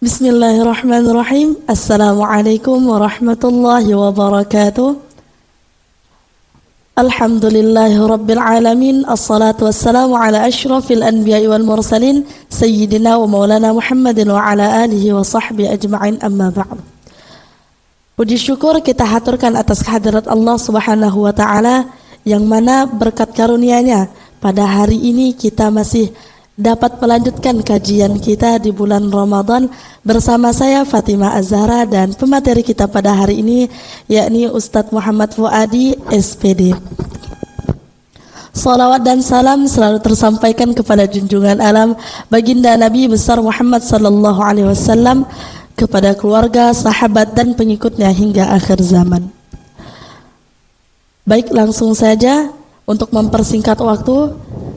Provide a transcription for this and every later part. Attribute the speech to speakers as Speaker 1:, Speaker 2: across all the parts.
Speaker 1: Bismillahirrahmanirrahim. Assalamualaikum warahmatullahi wabarakatuh. Alhamdulillahi rabbil alamin. Assalatu wassalamu ala ashrafil anbiya'i wal mursalin Sayyidina wa maulana Muhammadin wa ala alihi wa sahbihi ajma'in, amma ba'd. Puji syukur kita haturkan atas kehadirat Allah subhanahu wa ta'ala, yang mana berkat karunia-Nya pada hari ini kita masih dapat melanjutkan kajian kita di bulan Ramadan bersama saya Fatimah Az-Zahra dan pemateri kita pada hari ini yakni Ustadz Muhammad Fuadi SPD. Salawat dan salam selalu tersampaikan kepada junjungan alam baginda Nabi besar Muhammad sallallahu alaihi wasallam, kepada keluarga, sahabat dan pengikutnya hingga akhir zaman. Baik, langsung saja untuk mempersingkat waktu,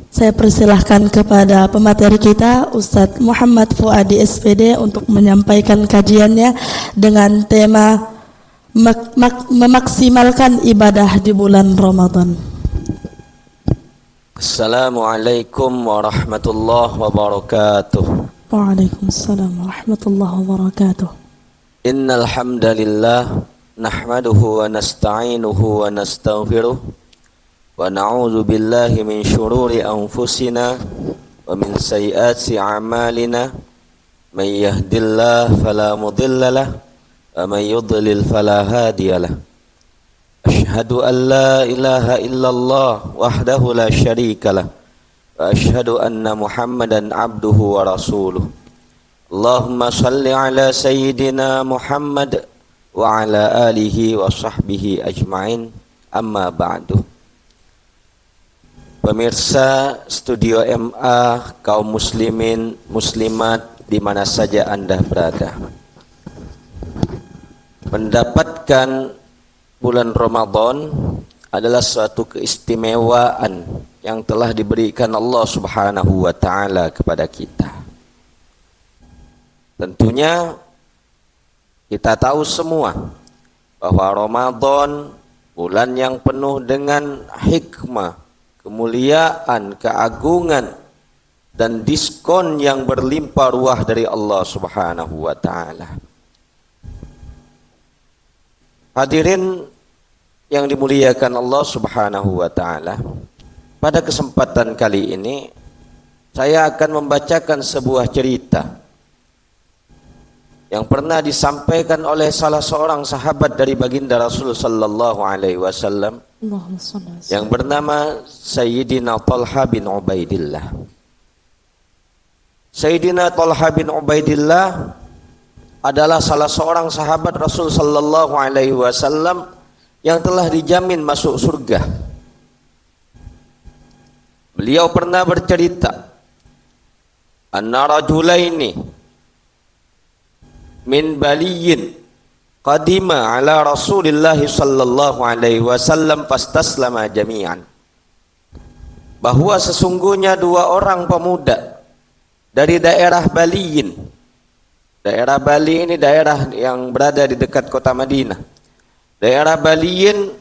Speaker 1: saya persilahkan kepada pemateri kita Ustadz Muhammad Fuadi SPD untuk menyampaikan kajiannya dengan tema memaksimalkan ibadah di bulan Ramadan.
Speaker 2: Assalamualaikum warahmatullahi wabarakatuh.
Speaker 1: Waalaikumsalam warahmatullahi wabarakatuh.
Speaker 2: Innal hamdalillah nahmaduhu wa nasta'inuhu wa nastaghfiruh wa na'udzu billahi min syururi anfusina wa min sayyiati a'malina. May yahdihillahu fala mudilla lahu wa may yudlil fala hadiya lahu. Asyhadu an la ilaha illallah wahdahu la syarika lahu wa asyhadu anna Muhammadan abduhu wa rasuluh. Allahumma salli ala sayyidina Muhammad wa ala alihi wa sahbihi ajma'in, amma ba'du. Pemirsa Studio MA, kaum muslimin, muslimat di mana saja Anda berada, mendapatkan bulan Ramadan adalah suatu keistimewaan yang telah diberikan Allah Subhanahu wa ta'ala kepada kita. Tentunya kita tahu semua bahwa Ramadan bulan yang penuh dengan hikmah, kemuliaan, keagungan dan diskon yang berlimpah ruah dari Allah Subhanahu wa ta'ala. Hadirin yang dimuliakan Allah Subhanahu wa ta'ala, pada kesempatan kali ini saya akan membacakan sebuah cerita yang pernah disampaikan oleh salah seorang sahabat dari baginda Rasul sallallahu alaihi wasallam yang bernama Sayyidina Talha bin Ubaidillah. Sayyidina Talha bin Ubaidillah adalah salah seorang sahabat Rasul sallallahu alaihi wasallam yang telah dijamin masuk surga. Beliau pernah bercerita, anna rajulaini min baliyin qadima ala Rasulillah sallallahu alaihi wasallam fastaslama jami'an. Bahwa sesungguhnya dua orang pemuda dari daerah Baliyin. Daerah Bali ini daerah yang berada di dekat kota Madinah. Daerah Baliyin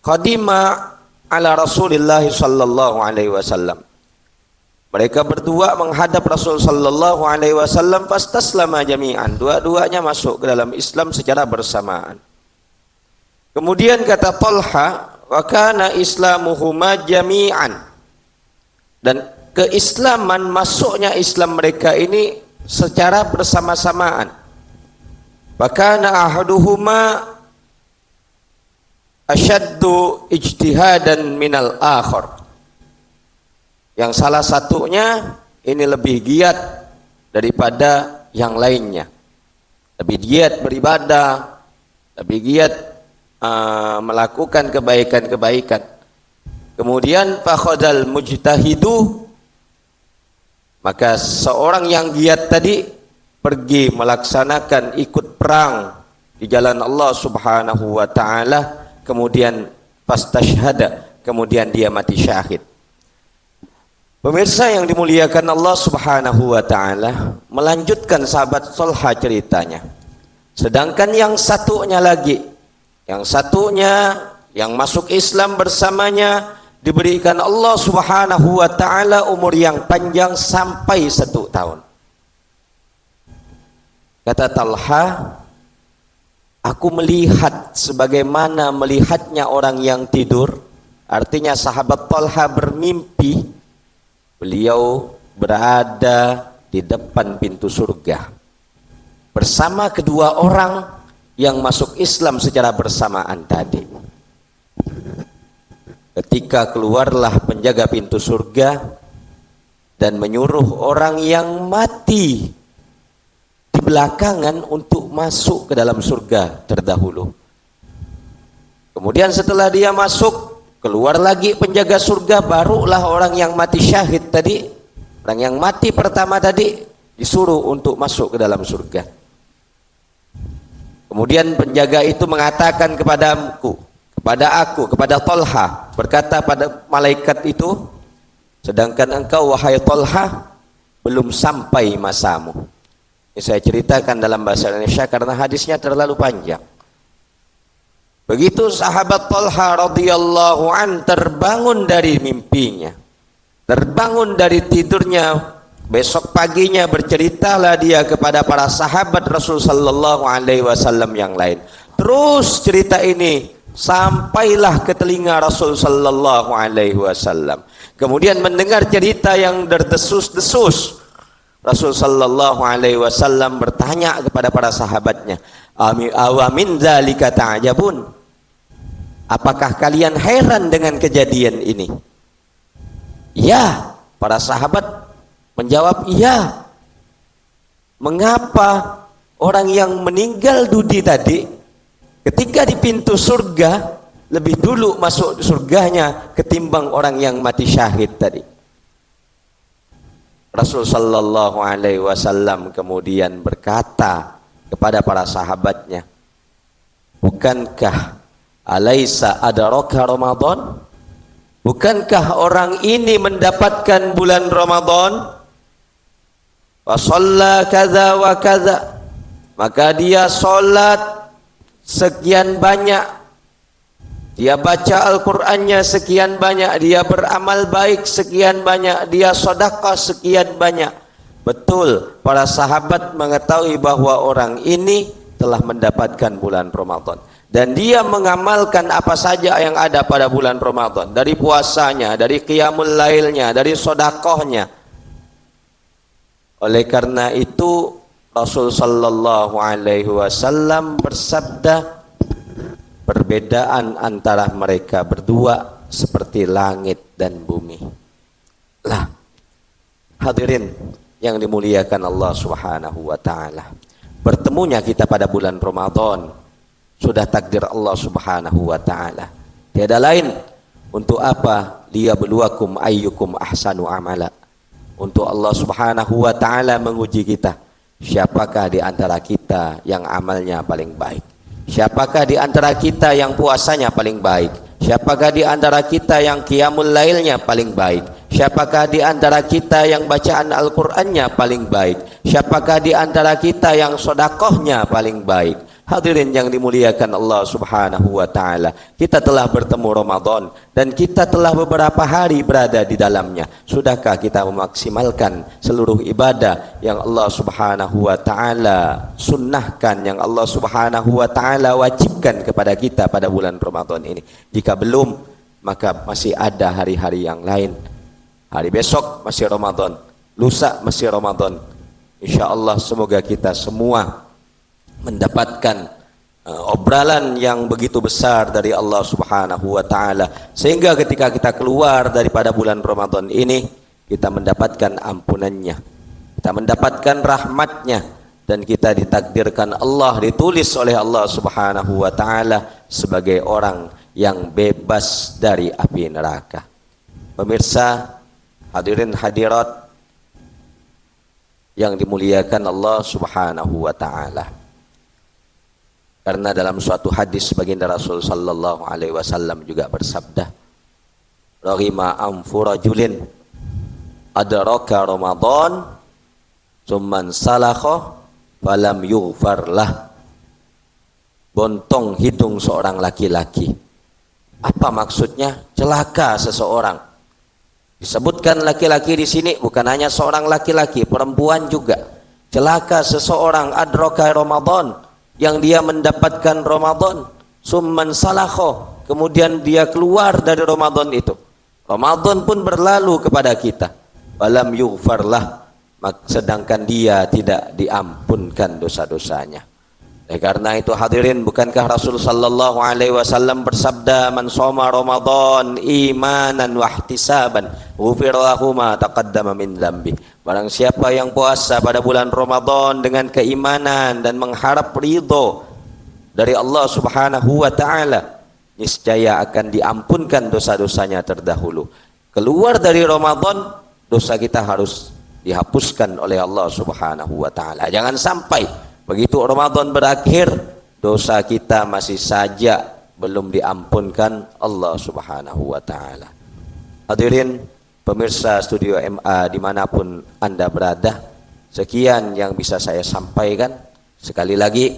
Speaker 2: qadima ala Rasulillah sallallahu alaihi wasallam. Mereka berdua menghadap Rasul sallallahu alaihi wasallam fastaslama jami'an. Dua-duanya masuk ke dalam Islam secara bersamaan. Kemudian kata Talha, wa kana islamuhuma jami'an. Dan keislaman, masuknya Islam mereka ini secara bersama-samaan. Wa kana ahaduhuma asyaddu ijtihadan minal akhar. Yang salah satunya ini lebih giat daripada yang lainnya. Lebih giat beribadah, lebih giat melakukan kebaikan-kebaikan. Kemudian fakhadal mujtahidu, maka seorang yang giat tadi pergi melaksanakan ikut perang di jalan Allah Subhanahu wa ta'ala. Kemudian fastashhada, kemudian dia mati syahid. Pemirsa yang dimuliakan Allah Subhanahu wa ta'ala, melanjutkan sahabat Talha ceritanya. Sedangkan yang satunya lagi, yang satunya yang masuk Islam bersamanya, diberikan Allah Subhanahu wa ta'ala umur yang panjang sampai 1 tahun. Kata Talha, aku melihat sebagaimana melihatnya orang yang tidur. Artinya sahabat Talha bermimpi beliau berada di depan pintu surga bersama kedua orang yang masuk Islam secara bersamaan tadi. Ketika keluarlah penjaga pintu surga dan menyuruh orang yang mati di belakangan untuk masuk ke dalam surga terdahulu. Kemudian setelah dia masuk, keluar lagi penjaga surga, barulah orang yang mati syahid tadi, orang yang mati pertama tadi disuruh untuk masuk ke dalam surga. Kemudian penjaga itu mengatakan kepada Talha, berkata pada malaikat itu, sedangkan engkau wahai Talha belum sampai masamu. Ini saya ceritakan dalam bahasa Indonesia karena hadisnya terlalu panjang. Begitu sahabat Talha radhiyallahu an terbangun dari mimpinya, terbangun dari tidurnya, besok paginya berceritalah dia kepada para sahabat Rasul sallallahu alaihi wasallam yang lain. Terus cerita ini sampailah ke telinga Rasul sallallahu alaihi wasallam. Kemudian mendengar cerita yang derdesus-desus, Rasul sallallahu alaihi wasallam bertanya kepada para sahabatnya, "Awamin dzalika ta'jabun?" Apakah kalian heran dengan kejadian ini? Ya, para sahabat menjawab iya. Mengapa orang yang meninggal dunia tadi ketika di pintu surga lebih dulu masuk surganya ketimbang orang yang mati syahid tadi? Rasul sallallahu alaihi wasallam kemudian berkata kepada para sahabatnya, bukankah alaisa adaraka Ramadan? Bukankah orang ini mendapatkan bulan Ramadan? Wa shalla kadza wa kadza, maka dia salat sekian banyak, dia baca Al-Qur'annya sekian banyak, dia beramal baik sekian banyak, dia sedekah sekian banyak. Betul, para sahabat mengetahui bahwa orang ini telah mendapatkan bulan Ramadan dan dia mengamalkan apa saja yang ada pada bulan Ramadan, dari puasanya, dari qiyamul lailnya, dari sedekahnya. Oleh karena itu Rasul sallallahu alaihi wasallam bersabda, perbedaan antara mereka berdua seperti langit dan bumi. Lah, hadirin yang dimuliakan Allah Subhanahu wa taala, bertemunya kita pada bulan Ramadan sudah takdir Allah Subhanahu wa taala. Tiada lain untuk apa? Liyabluwakum ayyukum ahsanu amala. Untuk Allah Subhanahu wa taala menguji kita, siapakah di antara kita yang amalnya paling baik? Siapakah di antara kita yang puasanya paling baik? Siapakah di antara kita yang qiyamul lailnya paling baik? Siapakah di antara kita yang bacaan Al-Qur'annya paling baik? Siapakah di antara kita yang sedekahnya paling baik? Hadirin yang dimuliakan Allah Subhanahu wa taala, kita telah bertemu Ramadan dan kita telah beberapa hari berada di dalamnya. Sudahkah kita memaksimalkan seluruh ibadah yang Allah Subhanahu wa taala sunnahkan, yang Allah Subhanahu wa taala wajibkan kepada kita pada bulan Ramadan ini? Jika belum, maka masih ada hari-hari yang lain. Hari besok masih Ramadan, lusa masih Ramadan. Insyaallah semoga kita semua mendapatkan obralan yang begitu besar dari Allah Subhanahu wa taala, sehingga ketika kita keluar daripada bulan Ramadan ini kita mendapatkan ampunannya, kita mendapatkan rahmatnya, dan kita ditakdirkan Allah, ditulis oleh Allah Subhanahu wa taala sebagai orang yang bebas dari api neraka. Pemirsa, hadirin hadirat yang dimuliakan Allah Subhanahu wa taala, karena dalam suatu hadis baginda Rasul sallallahu alaihi wasallam juga bersabda, "Raghima anfu rajulin adraka Ramadan tsumman salakha falam yughfar lah." Bontong hidung seorang laki-laki. Apa maksudnya? Celaka seseorang. Disebutkan laki-laki di sini bukan hanya seorang laki-laki, perempuan juga. celaka seseorang adraka Ramadan, yang dia mendapatkan Ramadan, summan salakho, kemudian dia keluar dari Ramadan itu. Ramadan pun berlalu kepada kita, walam yughfarlah, sedangkan dia tidak diampunkan dosa-dosanya. Karena itu hadirin, bukankah Rasul sallallahu alaihi wasallam bersabda, man shoma Ramadan imanan wa ihtisaban ghufira lahu ma taqaddama min dzambi. Barang siapa yang puasa pada bulan Ramadan dengan keimanan dan mengharap ridho dari Allah Subhanahu wa taala, niscaya akan diampunkan dosa-dosanya terdahulu. Keluar dari Ramadan, dosa kita harus dihapuskan oleh Allah Subhanahu wa taala. Jangan sampai begitu Ramadan berakhir, dosa kita masih saja belum diampunkan Allah Subhanahu wa taala. Hadirin pemirsa Studio MA dimanapun Anda berada, sekian yang bisa saya sampaikan. Sekali lagi,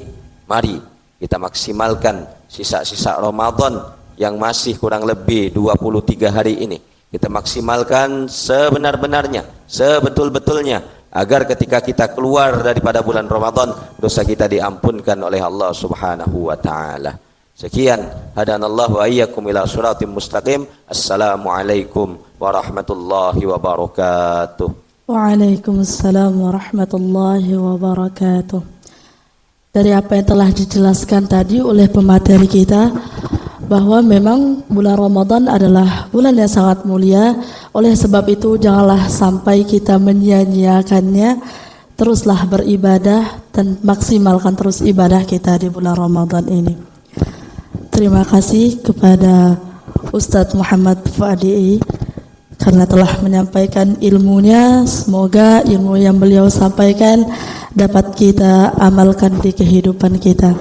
Speaker 2: mari kita maksimalkan sisa-sisa Ramadan yang masih kurang lebih 23 hari ini. Kita maksimalkan sebenar-benarnya, sebetul-betulnya, agar ketika kita keluar daripada bulan Ramadan, dosa kita diampunkan oleh Allah Subhanahu wa taala. Sekian, hadanallahu wa iyyakum ila shiratim mustaqim. Assalamualaikum warahmatullahi wabarakatuh.
Speaker 1: Waalaikumsalam warahmatullahi wabarakatuh. Dari apa yang telah dijelaskan tadi oleh pemateri kita, bahwa memang bulan Ramadan adalah bulan yang sangat mulia. Oleh sebab itu janganlah sampai kita menyia-nyiakannya. Teruslah beribadah dan maksimalkan terus ibadah kita di bulan Ramadan ini. Terima kasih kepada Ustadz Muhammad Fuadi karena telah menyampaikan ilmunya. Semoga ilmu yang beliau sampaikan dapat kita amalkan di kehidupan kita.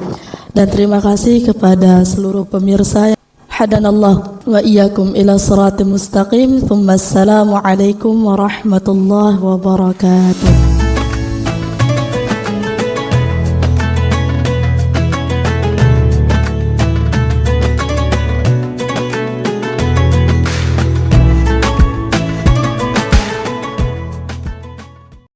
Speaker 1: Dan terima kasih kepada seluruh pemirsa. Hadanallah wa iyyakum ila shiratim mustaqim. Tsumma assalamu alaikum warahmatullahi wabarakatuh.